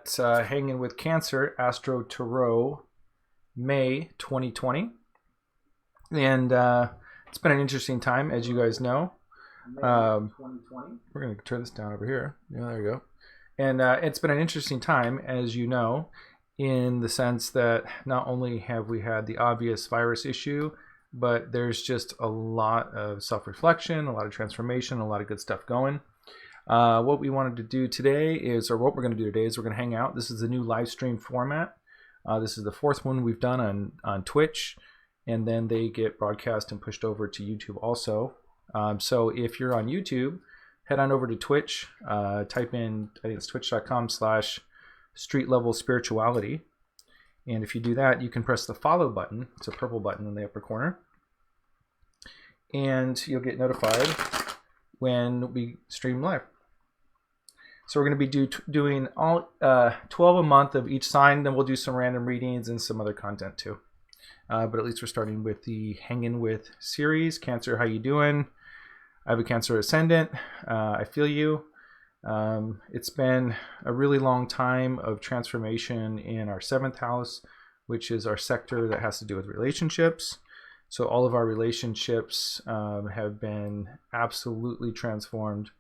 at Hangin with Cancer, Astro-Tarot, May 2020. And it's been an interesting time, as you guys know. We're going to turn this down over here. Yeah, there we go. And it's been an interesting time, as you know, in the sense that not only have we had the obvious virus issue, but there's just a lot of self-reflection, a lot of transformation, a lot of good stuff going. What we wanted to do today is, or what we're going to do today is we're going to hang out. This is the new live stream format. This is the fourth one we've done on Twitch, and then they get broadcast and pushed over to YouTube also. So if you're on YouTube, head on over to Twitch, type in, I think it's twitch.com/street level spirituality. And if you do that, you can press the follow button. It's a purple button in the upper corner. And you'll get notified when we stream live. So we're going to be doing all 12 a month of each sign. Then we'll do some random readings and some other content too. But at least we're starting with the Hangin' With series. Cancer, how you doing? I have a Cancer ascendant. I feel you. It's been a really long time of transformation in our 7th house, which is our sector that has to do with relationships. So all of our relationships have been absolutely transformed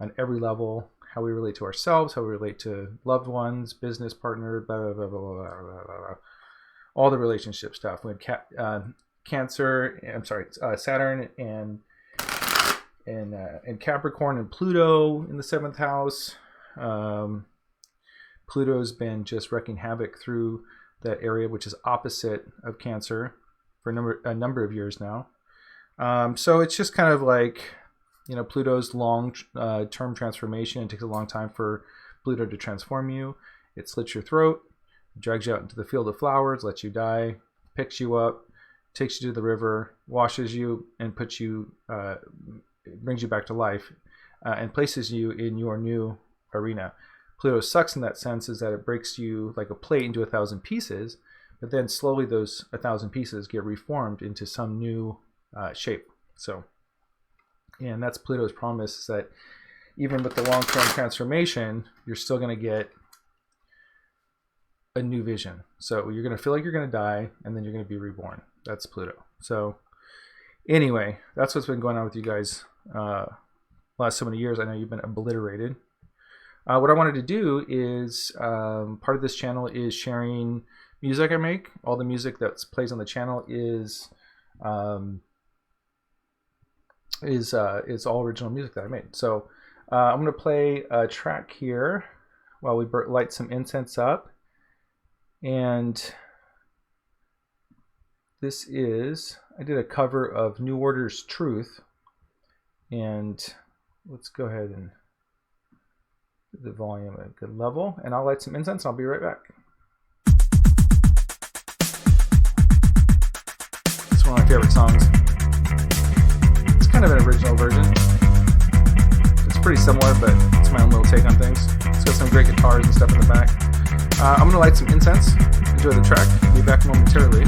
on every level. How we relate to ourselves, how we relate to loved ones, business partner, blah, blah, blah, blah, blah, blah, blah. All the relationship stuff. We had Saturn and Capricorn and Pluto in the 7th house. Pluto's been just wreaking havoc through that area, which is opposite of Cancer for a number of years now. So it's just kind of like, you know, Pluto's long-term transformation. It takes a long time for Pluto to transform you. It slits your throat, drags you out into the field of flowers, lets you die, picks you up, takes you to the river, washes you, and puts you, brings you back to life, and places you in your new arena. Pluto sucks in that sense is that it breaks you like a plate into 1,000 pieces, but then slowly those 1,000 pieces get reformed into some new shape. So, and that's Pluto's promise, is that even with the long-term transformation, you're still going to get a new vision. So you're going to feel like you're going to die, and then you're going to be reborn. That's Pluto. So anyway, that's what's been going on with you guys last so many years. I know you've been obliterated. What I wanted to do is, part of this channel is sharing music I make. All the music that plays on the channel is all original music that I made. So I'm going to play a track here while we light some incense up. And this is, I did a cover of New Order's Truth. And let's go ahead and put the volume at a good level. And I'll light some incense and I'll be right back. It's one of my favorite songs. It's kind of an original version. It's pretty similar, but it's my own little take on things. It's got some great guitars and stuff in the back. I'm going to light some incense. Enjoy the track. I'll be back momentarily.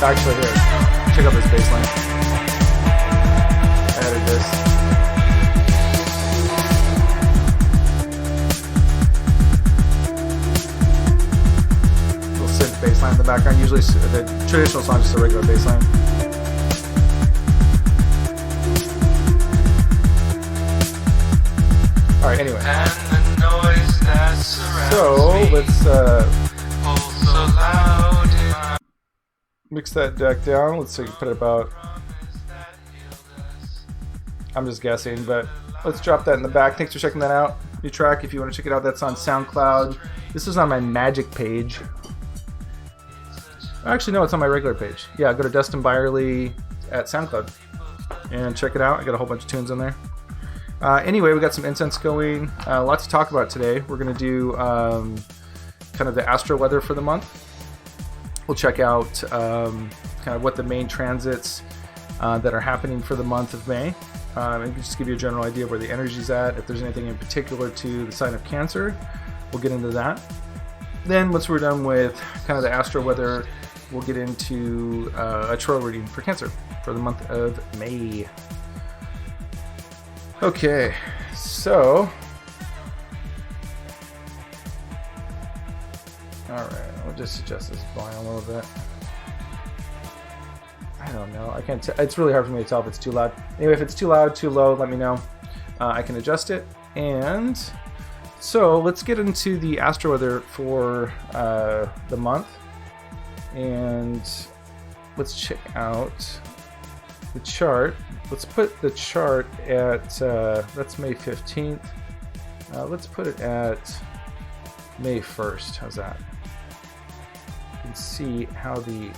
Actually, here, check out this bass line. I added this. line in the background. Usually the traditional song is just a regular bass line. All right, anyway. So let's mix that deck down. Let's see, put it about, I'm just guessing, but let's drop that in the back. Thanks for checking that out. New track, if you want to check it out, that's on Soundcloud. This is on my Magic page. Actually, no, it's on my regular page. Yeah, go to Dustin Byerly at Soundcloud and check it out. I got a whole bunch of tunes on there. Anyway, we got some incense going. Lots to talk about today. We're going to do kind of the astro weather for the month. We'll check out kind of what the main transits that are happening for the month of May. And just give you a general idea of where the energy's at. If there's anything in particular to the sign of Cancer, we'll get into that. Then once we're done with kind of the astro weather, we'll get into a tarot reading for Cancer for the month of May. Okay, so all right, I'll just adjust this volume a little bit. I don't know. I can't. It's really hard for me to tell if it's too loud. Anyway, if it's too loud, too low, let me know. I can adjust it. And so let's get into the astro weather for the month, and let's check out the chart. Let's put the chart at that's May 15th. Let's put it at May 1st. How's that? You can see how the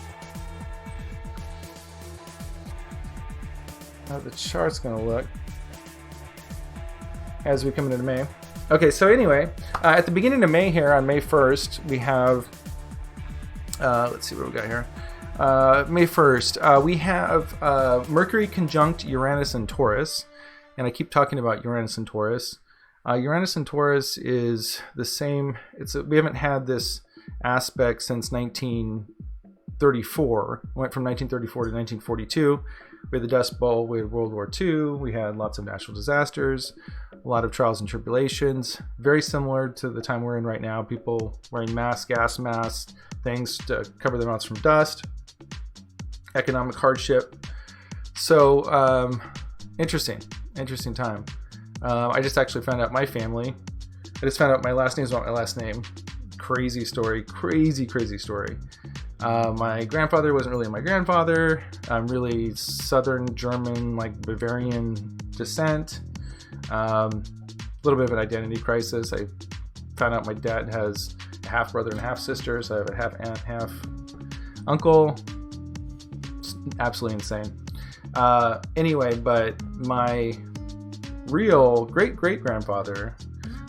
chart's going to look as we come into May. Okay, so anyway, at the beginning of May here on May 1st, we have, let's see what we got here. May 1st, we have Mercury conjunct Uranus and Taurus, and I keep talking about Uranus and Taurus. Uranus and Taurus is the same. We haven't had this aspect since 1934. It went from 1934 to 1942. We had the Dust Bowl, we had World War II, we had lots of natural disasters, a lot of trials and tribulations, very similar to the time we're in right now. People wearing masks, gas masks, things to cover their mouths from dust, economic hardship. So interesting time. I just actually found out my family. I just found out my last name is not my last name. Crazy story, crazy story. My grandfather wasn't really my grandfather. I'm really Southern German, like Bavarian descent. A little bit of an identity crisis. I found out my dad has a half brother and half sister, so I have a half aunt, half uncle. It's absolutely insane. Anyway, but my real great grandfather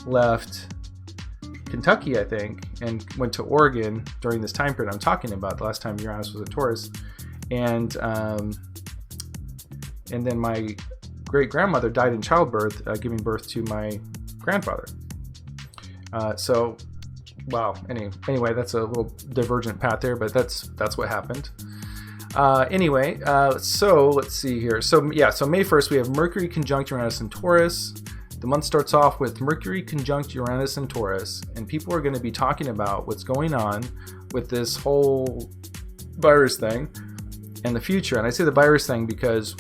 left Kentucky, I think, and went to Oregon during this time period I'm talking about, the last time Uranus was a Taurus, and then my great grandmother died in childbirth, giving birth to my grandfather. So, wow. Anyway, that's a little divergent path there, but that's what happened. Anyway, so let's see here. So yeah, so May 1st we have Mercury conjunct Uranus and Taurus. The month starts off with Mercury conjunct Uranus and Taurus, and people are going to be talking about what's going on with this whole virus thing and the future. And I say the virus thing because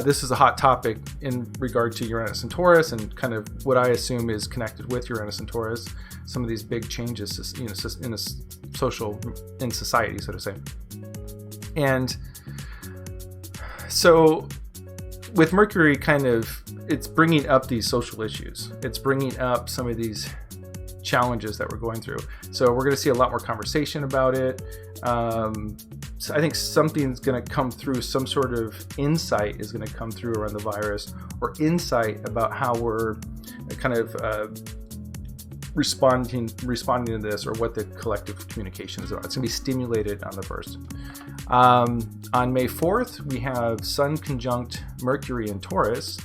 this is a hot topic in regard to Uranus and Taurus, and kind of what I assume is connected with Uranus and Taurus. Some of these big changes, in society, so to say. And so, with Mercury, it's bringing up these social issues. It's bringing up some of these challenges that we're going through. So we're going to see a lot more conversation about it. So I think something's going to come through, some sort of insight is going to come through around the virus, or insight about how we're kind of responding to this, or what the collective communication is about. It's going to be stimulated on the 1st. On May 4th, we have Sun conjunct Mercury in Taurus,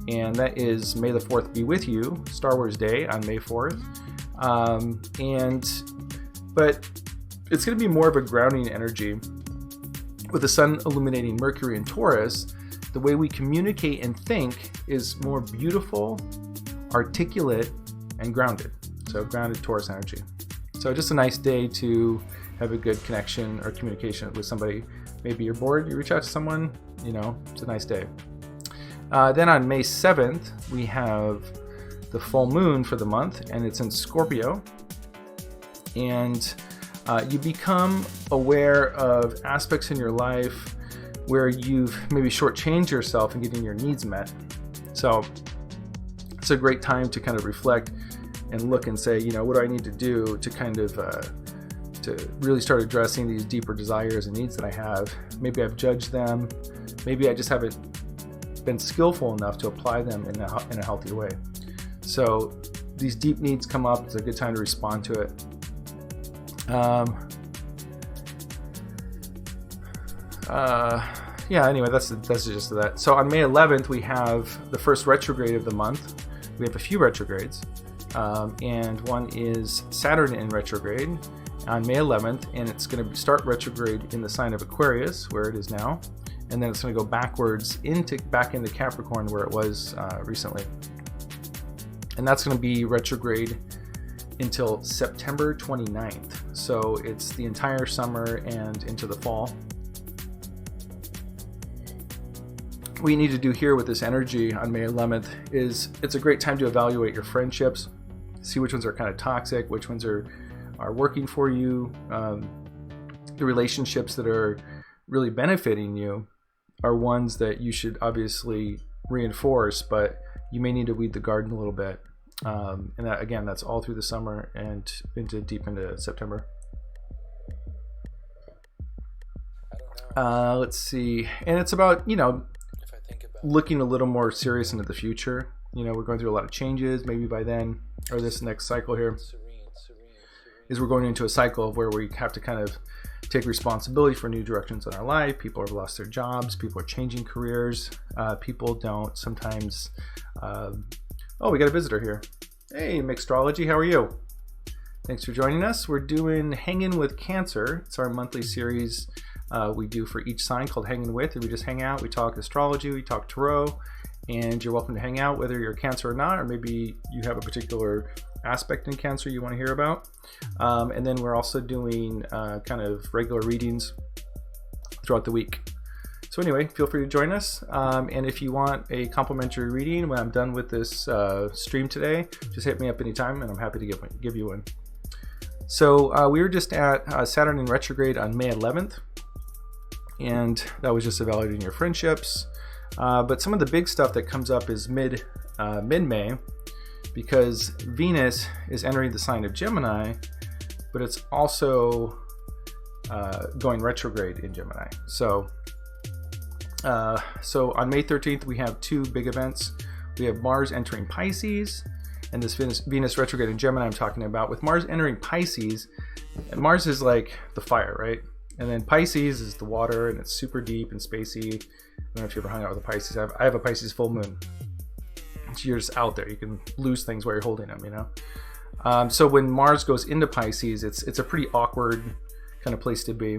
and that is May the 4th be with you, Star Wars Day on May 4th. But it's going to be more of a grounding energy. With the Sun illuminating Mercury in Taurus, the way we communicate and think is more beautiful, articulate, and grounded. So grounded Taurus energy. So just a nice day to have a good connection or communication with somebody. Maybe you're bored, you reach out to someone, you know, it's a nice day. Then on May 7th, we have the full moon for the month, and it's in Scorpio. And you become aware of aspects in your life where you've maybe shortchanged yourself in getting your needs met. So it's a great time to kind of reflect and look and say, you know, what do I need to do to kind of to really start addressing these deeper desires and needs that I have. Maybe I've judged them. Maybe I just haven't been skillful enough to apply them in a healthy way. So these deep needs come up. It's a good time to respond to it. Yeah, anyway, that's the gist of that. So on May 11th, we have the first retrograde of the month. We have a few retrogrades, and one is Saturn in retrograde on May 11th, and it's going to start retrograde in the sign of Aquarius, where it is now, and then it's going to go backwards back into Capricorn, where it was recently. And that's going to be retrograde until September 29th. So it's the entire summer and into the fall. What you need to do here with this energy on May 11th is it's a great time to evaluate your friendships, see which ones are kind of toxic, which ones are working for you. The relationships that are really benefiting you are ones that you should obviously reinforce, but you may need to weed the garden a little bit. And that, again, that's all through the summer and deep into September. Let's see. And it's about, you know, looking a little more serious into the future. You know, we're going through a lot of changes. Maybe by then, or this next cycle here, is we're going into a cycle where we have to kind of take responsibility for new directions in our life. People have lost their jobs. People are changing careers. People don't sometimes... oh, we got a visitor here. Hey, Astrology, how are you? Thanks for joining us. We're doing Hangin with Cancer. It's our monthly series we do for each sign called Hangin with, and we just hang out. We talk astrology, we talk tarot, and you're welcome to hang out whether you're Cancer or not, or maybe you have a particular aspect in Cancer you want to hear about. And then we're also doing kind of regular readings throughout the week. So anyway, feel free to join us. And if you want a complimentary reading when I'm done with this stream today, just hit me up anytime and I'm happy to give you one. So we were just at Saturn in retrograde on May 11th. And that was just evaluating your friendships. But some of the big stuff that comes up is mid-May, because Venus is entering the sign of Gemini, but it's also going retrograde in Gemini. So on May 13th, we have two big events. We have Mars entering Pisces, and this Venus retrograde in Gemini I'm talking about. With Mars entering Pisces, and Mars is like the fire, right? And then Pisces is the water, and it's super deep and spacey. I don't know if you ever hung out with a Pisces. I have a Pisces full moon. You're just out there. You can lose things while you're holding them, you know? So when Mars goes into Pisces, it's a pretty awkward kind of place to be.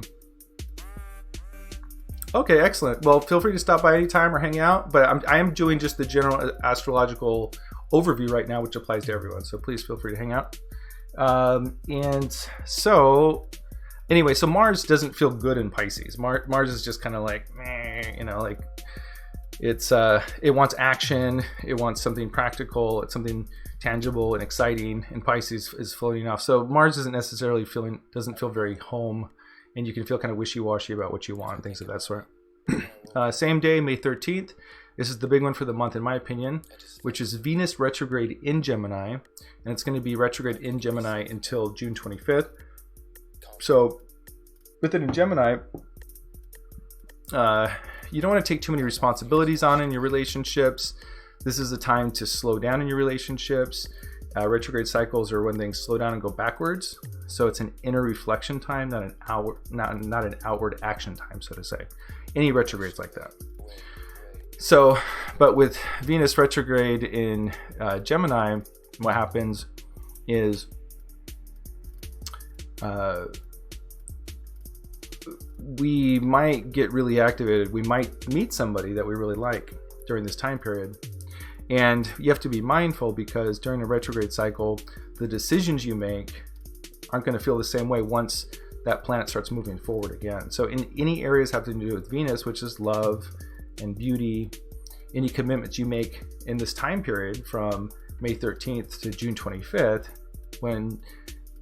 Okay, excellent. Well, feel free to stop by anytime or hang out, but I am doing just the general astrological overview right now, which applies to everyone. So please feel free to hang out. And so... Anyway, so Mars doesn't feel good in Pisces. Mars is just kind of like, meh, you know, like it wants action, it wants something practical, it's something tangible and exciting, and Pisces is floating off. So Mars doesn't feel very home, and you can feel kind of wishy-washy about what you want, things of that sort. Same day, May 13th. This is the big one for the month, in my opinion, which is Venus retrograde in Gemini, and it's going to be retrograde in Gemini until June 25th. So within Gemini, you don't want to take too many responsibilities on in your relationships. This is the time to slow down in your relationships. Retrograde cycles are when things slow down and go backwards. So it's an inner reflection time, not an outward action time, so to say. Any retrogrades like that. So, but with Venus retrograde in Gemini, what happens is we might get really activated. We might meet somebody that we really like during this time period. And you have to be mindful, because during a retrograde cycle, the decisions you make aren't going to feel the same way once that planet starts moving forward again. So in any areas having to do with Venus, which is love and beauty, any commitments you make in this time period from May 13th to June 25th, when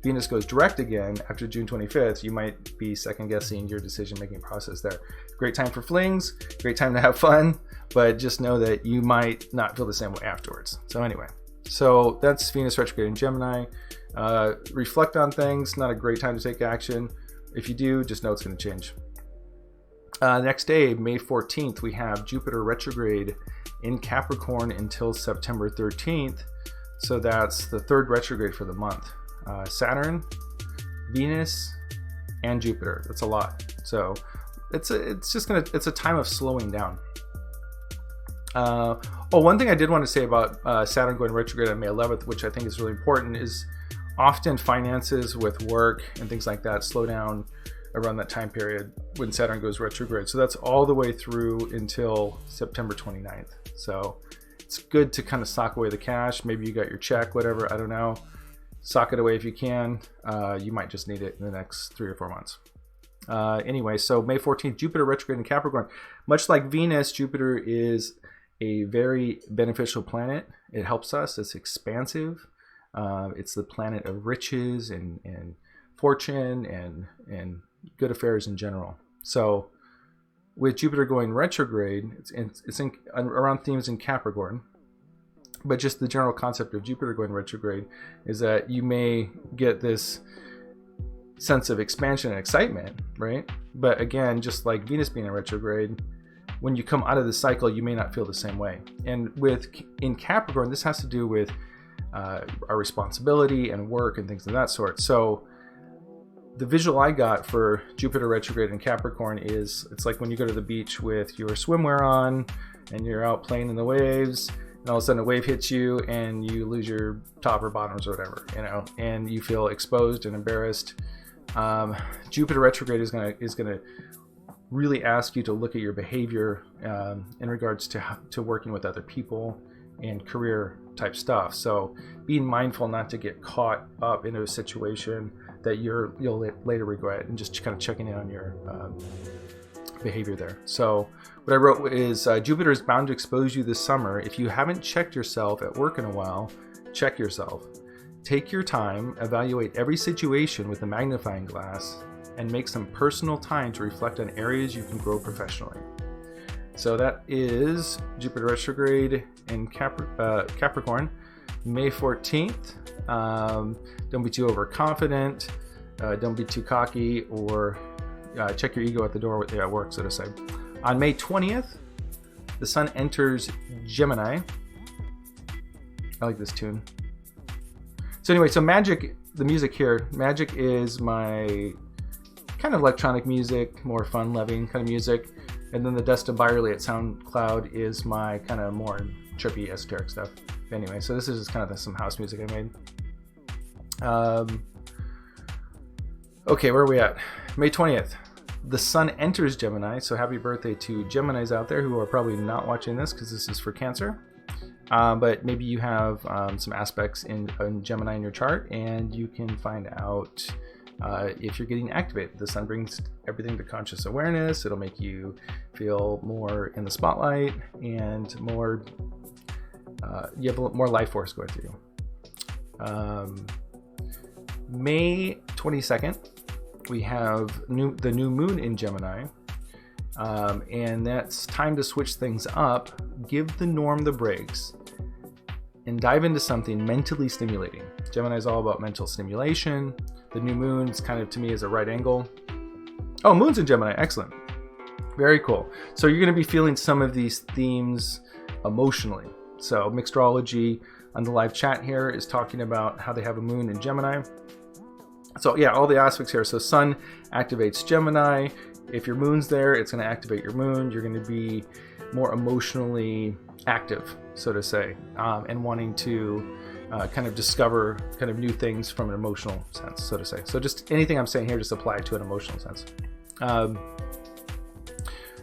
Venus goes direct again after June 25th, you might be second guessing your decision-making process there. Great time for flings, great time to have fun, but just know that you might not feel the same way afterwards. So anyway, so that's Venus retrograde in Gemini. Reflect on things, not a great time to take action. If you do, just know it's going to change. Next day, May 14th, we have Jupiter retrograde in Capricorn until September 13th. So that's the third retrograde for the month. Saturn, Venus, and Jupiter. That's a lot. So it's a time of slowing down. One thing I did want to say about Saturn going retrograde on May 11th, which I think is really important, is often finances with work and things like that slow down around that time period when Saturn goes retrograde. So that's all the way through until September 29th. So it's good to kind of sock away the cash. Maybe you got your check, whatever, I don't know. Sock it away if you can. You might just need it in the next 3 or 4 months. Anyway, so May 14th, Jupiter retrograde in Capricorn. Much like Venus, Jupiter is a very beneficial planet. It helps us. It's expansive. It's the planet of riches and fortune and good affairs in general. So with Jupiter going retrograde, it's around themes in Capricorn. But just the general concept of Jupiter going retrograde is that you may get this sense of expansion and excitement, right? But again, just like Venus being in retrograde, when you come out of the cycle, you may not feel the same way. And in Capricorn, this has to do with our responsibility and work and things of that sort. So the visual I got for Jupiter retrograde in Capricorn is it's like when you go to the beach with your swimwear on and you're out playing in the waves, and all of a sudden a wave hits you and you lose your top or bottoms or whatever, and you feel exposed and embarrassed. Jupiter retrograde is gonna really ask you to look at your behavior in regards to working with other people and career type stuff. So being mindful not to get caught up into a situation that you'll later regret, and just kind of checking in on your behavior there. So what I wrote is Jupiter is bound to expose you this summer. If you haven't checked yourself at work in a while, check yourself. Take your time, evaluate every situation with a magnifying glass, and make some personal time to reflect on areas you can grow professionally. So that is Jupiter retrograde in Capricorn, May 14th. Don't be too overconfident. Don't be too cocky, or check your ego at the door at work, so to say. On May 20th, the sun enters Gemini. I like this tune. So anyway, so Magic, the music here, Magic is my kind of electronic music, more fun-loving kind of music. And then the Dust of Byerly at Soundcloud is my kind of more trippy, esoteric stuff. Anyway, so this is just kind of some house music I made. Okay, where are we at? May 20th. The sun enters Gemini, so happy birthday to Geminis out there who are probably not watching this because this is for Cancer. But maybe you have some aspects in Gemini in your chart, and you can find out if you're getting activated. The sun brings everything to conscious awareness. It'll make you feel more in the spotlight and more, you have more life force going through you. May 22nd, we have the new moon in Gemini, and that's time to switch things up, give the norm the breaks, and dive into something mentally stimulating. Gemini is all about mental stimulation. The new moon's kind of, to me, is a right angle. Oh, moon's in Gemini, excellent. Very cool. So you're going to be feeling some of these themes emotionally. So Mixtrology on the live chat here is talking about how they have a moon in Gemini. So yeah, all the aspects here. So sun activates Gemini. If your moon's there, it's going to activate your moon. You're going to be more emotionally active, so to say, and wanting to kind of discover kind of new things from an emotional sense, so to say. So just anything I'm saying here, just apply it to an emotional sense.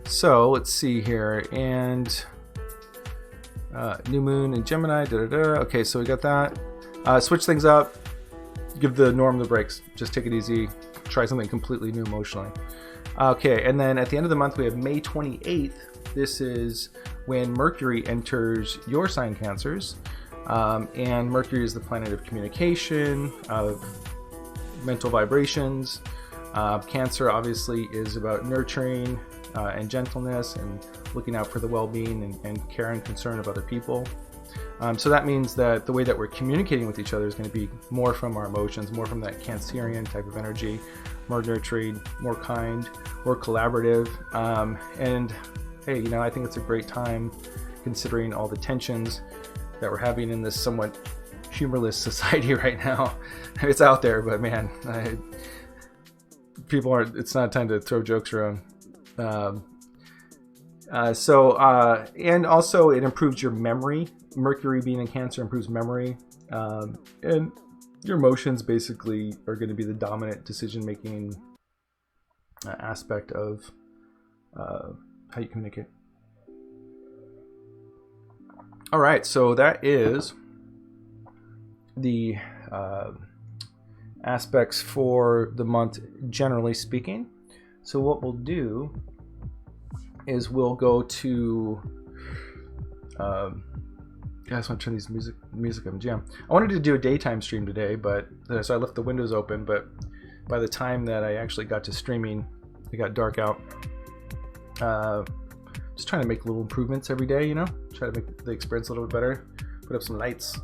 So let's see here, and new moon in Gemini. Okay, so we got that. Switch things up. give the norm the breaks. Just take it easy. Try something completely new emotionally. Okay, and then at the end of the month we have May 28th. This is when Mercury enters your sign, Cancers. And Mercury is the planet of communication, of mental vibrations. Cancer obviously is about nurturing and gentleness and looking out for the well-being and care and concern of other people. So that means that the way that we're communicating with each other is going to be more from our emotions, more from that Cancerian type of energy, more nurturing, more kind, more collaborative. And hey, you know, I think it's a great time considering all the tensions that we're having in this somewhat humorless society right now. It's out there, but man, people aren't, it's not time to throw jokes around. And also it improves your memory. Mercury being in Cancer improves memory, and your emotions basically are going to be the dominant decision-making aspect of how you communicate. All right, so that is the aspects for the month, generally speaking. So what we'll do is we'll go to I just want to turn these music up. Jam. I wanted to do a daytime stream today, but so I left the windows open, but by the time that I actually got to streaming, it got dark out. Just trying to make little improvements every day, you know, try to make the experience a little bit better. Put up some lights,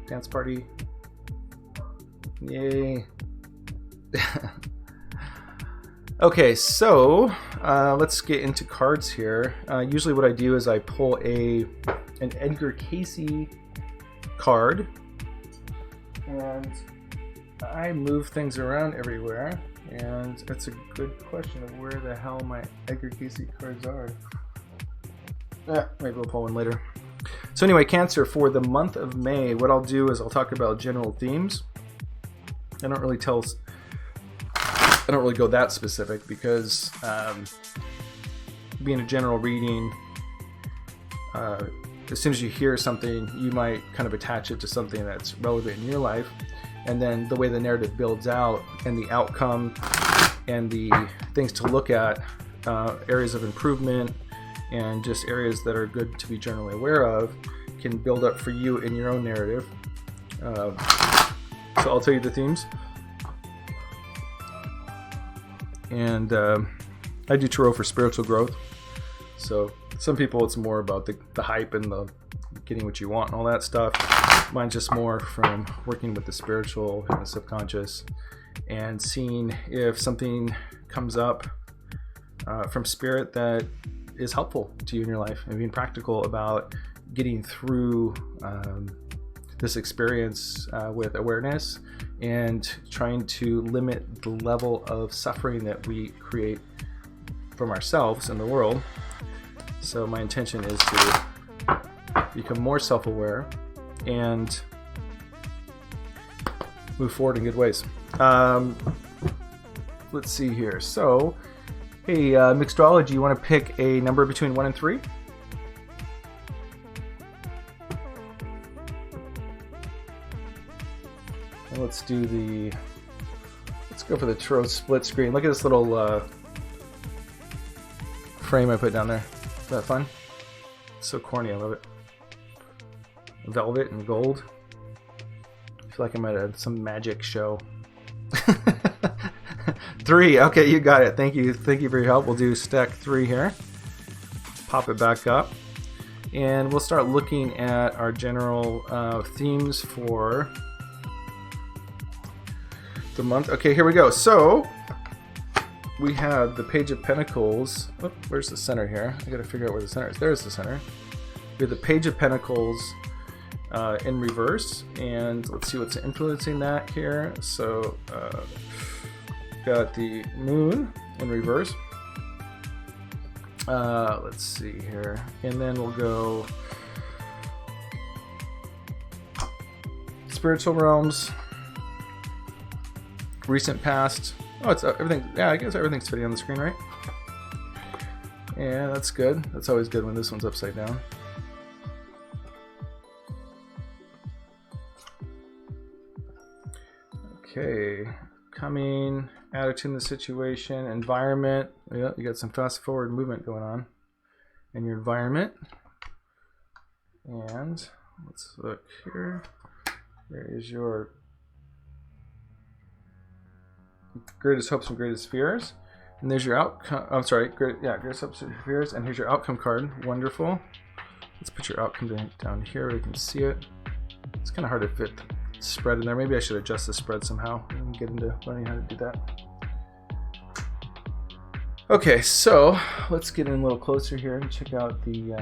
dance party, yay. Okay, so let's get into cards here. Usually what I do is I pull an Edgar Cayce card, and I move things around everywhere, and that's a good question of where the hell my Edgar Cayce cards are. Maybe we'll pull one later. So anyway, Cancer, for the month of May, what I'll do is I'll talk about general themes. I don't really go that specific because being a general reading, as soon as you hear something, you might kind of attach it to something that's relevant in your life. And then the way the narrative builds out and the outcome and the things to look at, areas of improvement and just areas that are good to be generally aware of, can build up for you in your own narrative. So I'll tell you the themes. And I do tarot for spiritual growth. So some people, it's more about the hype and the getting what you want and all that stuff. Mine's just more from working with the spiritual and the subconscious and seeing if something comes up from spirit that is helpful to you in your life and being practical about getting through this experience with awareness and trying to limit the level of suffering that we create from ourselves in the world. So my intention is to become more self-aware and move forward in good ways. Let's see here. So, hey, Mixtrology, you want to pick a number between 1 and 3? And let's go for the tarot split screen. Look at this little frame I put down there. Is that fun? It's so corny, I love it. Velvet and gold. I feel like I'm at some magic show. 3, okay, you got it. Thank you for your help. We'll do stack 3 here. Pop it back up. And we'll start looking at our general themes for the month. Okay, here we go. So we have the Page of Pentacles. Oh, where's the center here? I gotta figure out where the center is. There's the center. We have the Page of Pentacles in reverse, and let's see what's influencing that here. So got the Moon in reverse. Let's see here, and then we'll go spiritual realms, recent past. Oh, it's everything. Yeah, I guess everything's fitting on the screen, right? Yeah, that's good. That's always good when this one's upside down. Okay, coming, attitude in the situation, environment. Yeah, you got some fast forward movement going on in your environment. And let's look here. There is your greatest hopes and greatest fears. And there's your outcome. I'm sorry, greatest hopes and fears. And here's your outcome card. Wonderful. Let's put your outcome down here where you can see it. It's kind of hard to fit spread in there. Maybe I should adjust the spread somehow and get into learning how to do that. Okay, so let's get in a little closer here and check out the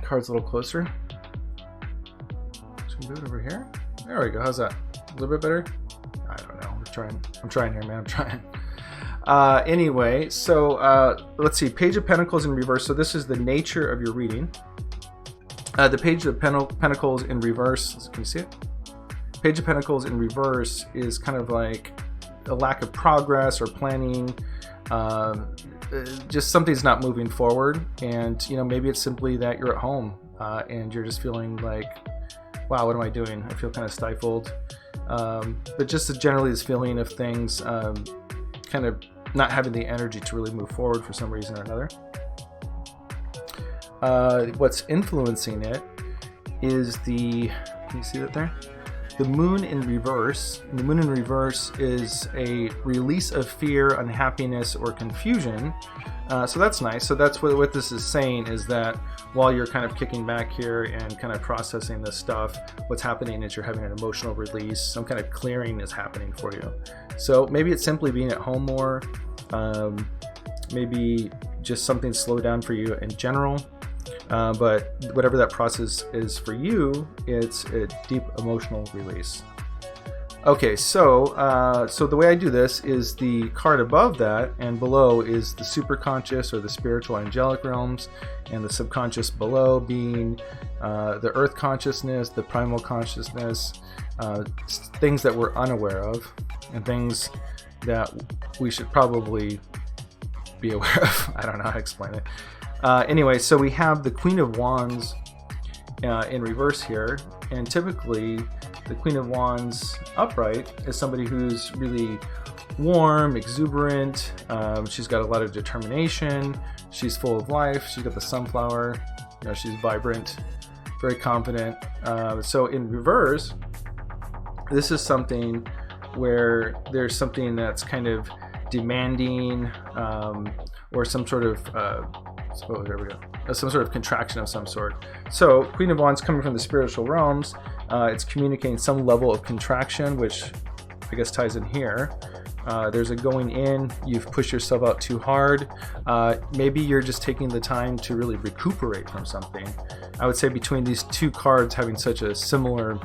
cards a little closer. Should we do it over here? There we go. How's that? A little bit better? I don't know. I'm trying here, man. I'm trying. Anyway, so let's see. Page of Pentacles in reverse. So this is the nature of your reading. The Page of Pentacles in reverse. Can you see it? Page of Pentacles in reverse is kind of like a lack of progress or planning. Just something's not moving forward, and maybe it's simply that you're at home and you're just feeling like, wow, what am I doing? I feel kind of stifled. But just generally this feeling of things kind of not having the energy to really move forward for some reason or another. What's influencing it is can you see that there? The moon in reverse. The moon in reverse is a release of fear, unhappiness, or confusion. So that's nice. So that's what this is saying, is that while you're kind of kicking back here and kind of processing this stuff, what's happening is you're having an emotional release. Some kind of clearing is happening for you. So maybe it's simply being at home more. Maybe just something slowed down for you in general. But whatever that process is for you, it's a deep emotional release. Okay, so the way I do this is the card above that and below is the superconscious or the spiritual angelic realms, and the subconscious below being the earth consciousness, the primal consciousness, things that we're unaware of, and things that we should probably be aware of. I don't know how to explain it. Anyway, so we have the Queen of Wands in reverse here, and typically the Queen of Wands upright is somebody who's really warm, exuberant. She's got a lot of determination. She's full of life. She's got the sunflower. She's vibrant, very confident. So in reverse, this is something where there's something that's kind of demanding, or some sort of there we go. Some sort of contraction of some sort. So Queen of Wands coming from the spiritual realms, it's communicating some level of contraction, which I guess ties in here. There's a going in, you've pushed yourself out too hard. Maybe you're just taking the time to really recuperate from something. I would say between these two cards having such a similar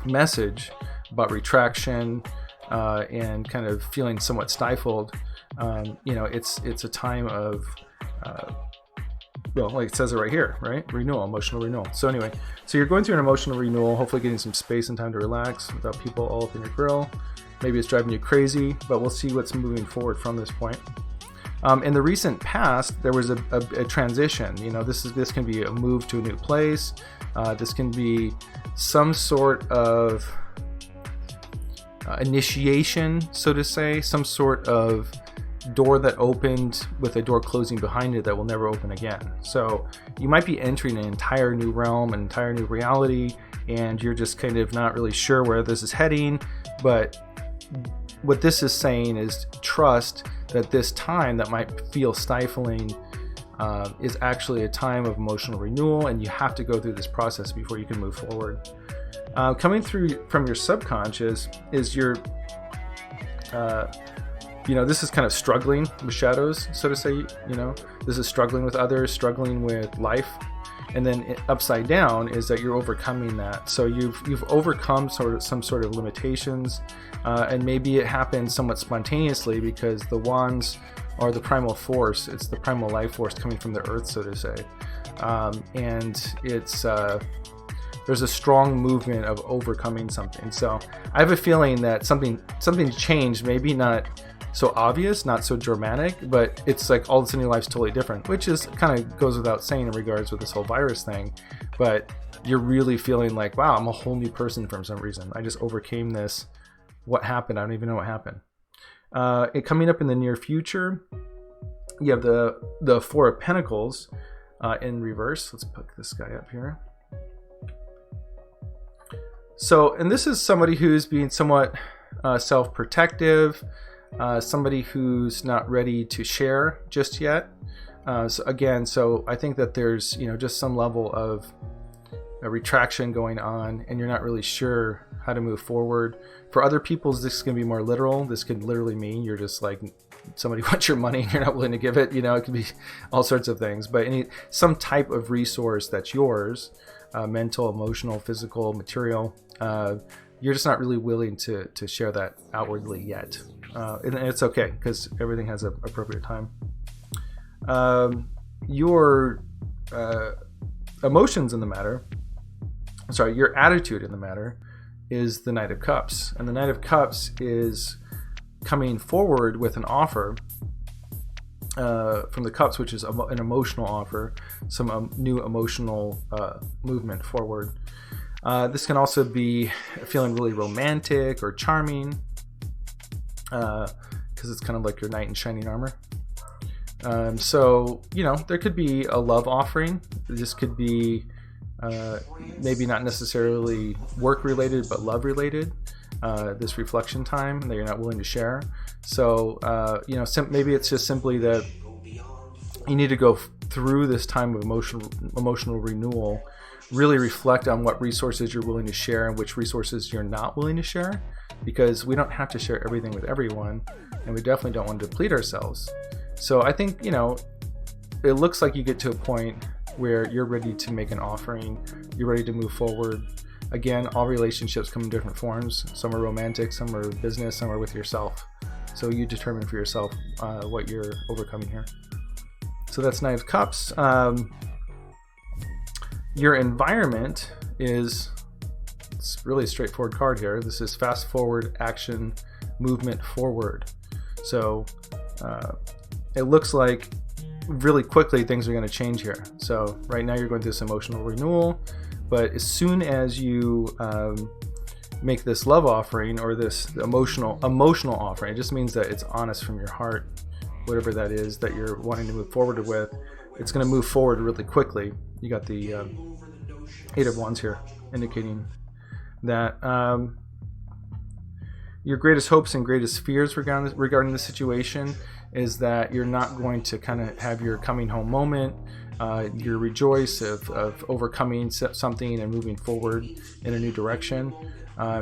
message about retraction and kind of feeling somewhat stifled, it's a time of like it says it right here, right? Renewal, emotional renewal. So anyway, so you're going through an emotional renewal, hopefully getting some space and time to relax without people all up in your grill. Maybe it's driving you crazy, but we'll see what's moving forward from this point. In the recent past, there was a transition. This can be a move to a new place. This can be some sort of initiation, so to say, some sort of door that opened with a door closing behind it that will never open again. So you might be entering an entire new realm, an entire new reality, and you're just kind of not really sure where this is heading. But what this is saying is trust that this time that might feel stifling is actually a time of emotional renewal, and you have to go through this process before you can move forward. Coming through from your subconscious is your this is kind of struggling with shadows, so to say. This is struggling with others, struggling with life. And then upside down is that you're overcoming that. So you've overcome some sort of limitations, and maybe it happens somewhat spontaneously because the wands are the primal force. It's the primal life force coming from the earth, so to say. And it's there's a strong movement of overcoming something. So I have a feeling that something changed, maybe not so obvious, not so dramatic, but it's like all of a sudden your life's totally different, which is kind of goes without saying in regards with this whole virus thing. But you're really feeling like, wow, I'm a whole new person for some reason. I just overcame this. What happened? I don't even know what happened. It coming up in the near future, you have the Four of Pentacles in reverse. Let's pick this guy up here. So, and this is somebody who's being somewhat self-protective, somebody who's not ready to share just yet. So I think that there's, just some level of a retraction going on, and you're not really sure how to move forward. For other people, this can be more literal. This could literally mean you're just like, somebody wants your money and you're not willing to give it. It could be all sorts of things, but some type of resource that's yours, mental, emotional, physical, material, you're just not really willing to share that outwardly yet. And it's okay, because everything has an appropriate time. Your emotions in the matter, your attitude in the matter is the Knight of Cups. And the Knight of Cups is coming forward with an offer from the Cups, which is an emotional offer, some new emotional movement forward. This can also be feeling really romantic or charming, because it's kind of like your knight in shining armor. There could be a love offering. This could be maybe not necessarily work related, but love related. This reflection time that you're not willing to share. So, maybe it's just simply that you need to go through this time of emotional renewal, really reflect on what resources you're willing to share and which resources you're not willing to share, because we don't have to share everything with everyone, and we definitely don't want to deplete ourselves. So I think, it looks like you get to a point where you're ready to make an offering, you're ready to move forward. Again, all relationships come in different forms. Some are romantic, some are business, some are with yourself. So you determine for yourself what you're overcoming here. So that's Knight of Cups. Your environment it's really a straightforward card here. This is fast forward, action, movement forward. So it looks like really quickly things are going to change here. So right now you're going through this emotional renewal, but as soon as you make this love offering or this emotional offering, it just means that it's honest from your heart, whatever that is that you're wanting to move forward with. It's going to move forward really quickly. You got the Eight of Wands here, indicating that your greatest hopes and greatest fears regarding the situation is that you're not going to kind of have your coming home moment. You rejoice of overcoming something and moving forward in a new direction.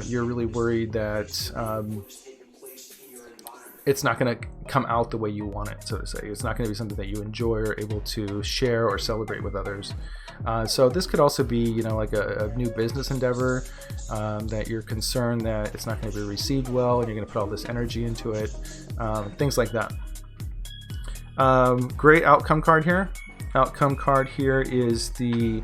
You're really worried that it's not going to come out the way you want it, so to say. It's not going to be something that you enjoy or able to share or celebrate with others. So this could also be, like a new business endeavor that you're concerned that it's not going to be received well, and you're going to put all this energy into it. Things like that. Great outcome card here. Outcome card here is the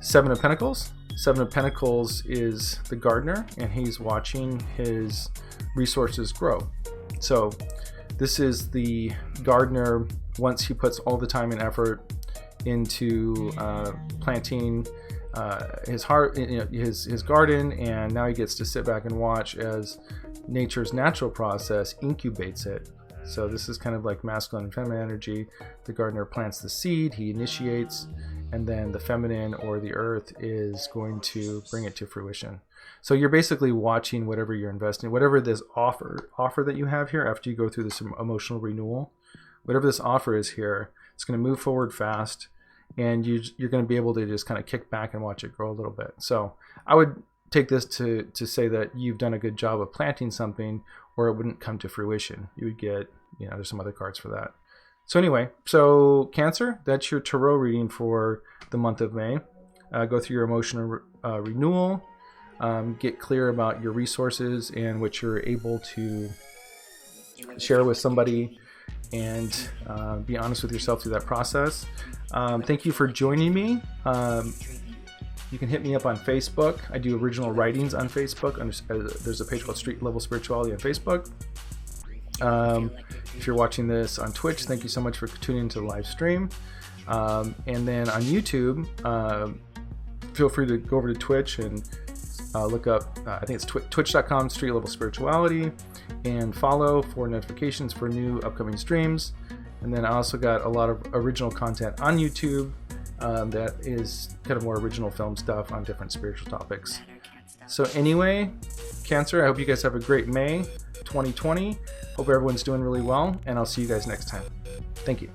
Seven of Pentacles. Seven of Pentacles is the gardener, and he's watching his resources grow. So this is the gardener once he puts all the time and effort into planting his garden, and now he gets to sit back and watch as nature's natural process incubates it. So this is kind of like masculine and feminine energy. The gardener plants the seed, he initiates, and then the feminine or the earth is going to bring it to fruition. So you're basically watching whatever you're investing, whatever this offer that you have here after you go through this emotional renewal, whatever this offer is here, it's going to move forward fast, and you're going to be able to just kind of kick back and watch it grow a little bit. So I would take this to say that you've done a good job of planting something, or it wouldn't come to fruition. You would get, there's some other cards for that. So anyway, so Cancer, that's your tarot reading for the month of May. Go through your emotional renewal, get clear about your resources and what you're able to share with somebody, and be honest with yourself through that process. Thank you for joining me. You can hit me up on Facebook. I do original writings on Facebook. There's a page called Street Level Spirituality on Facebook. If you're watching this on Twitch, thank you so much for tuning into the live stream. And then on YouTube, feel free to go over to Twitch and look up, I think it's twitch.com Street Level Spirituality, and follow for notifications for new upcoming streams. And then I also got a lot of original content on YouTube that is kind of more original film stuff on different spiritual topics. So anyway, Cancer, I hope you guys have a great May 2020. Hope everyone's doing really well, and I'll see you guys next time. Thank you.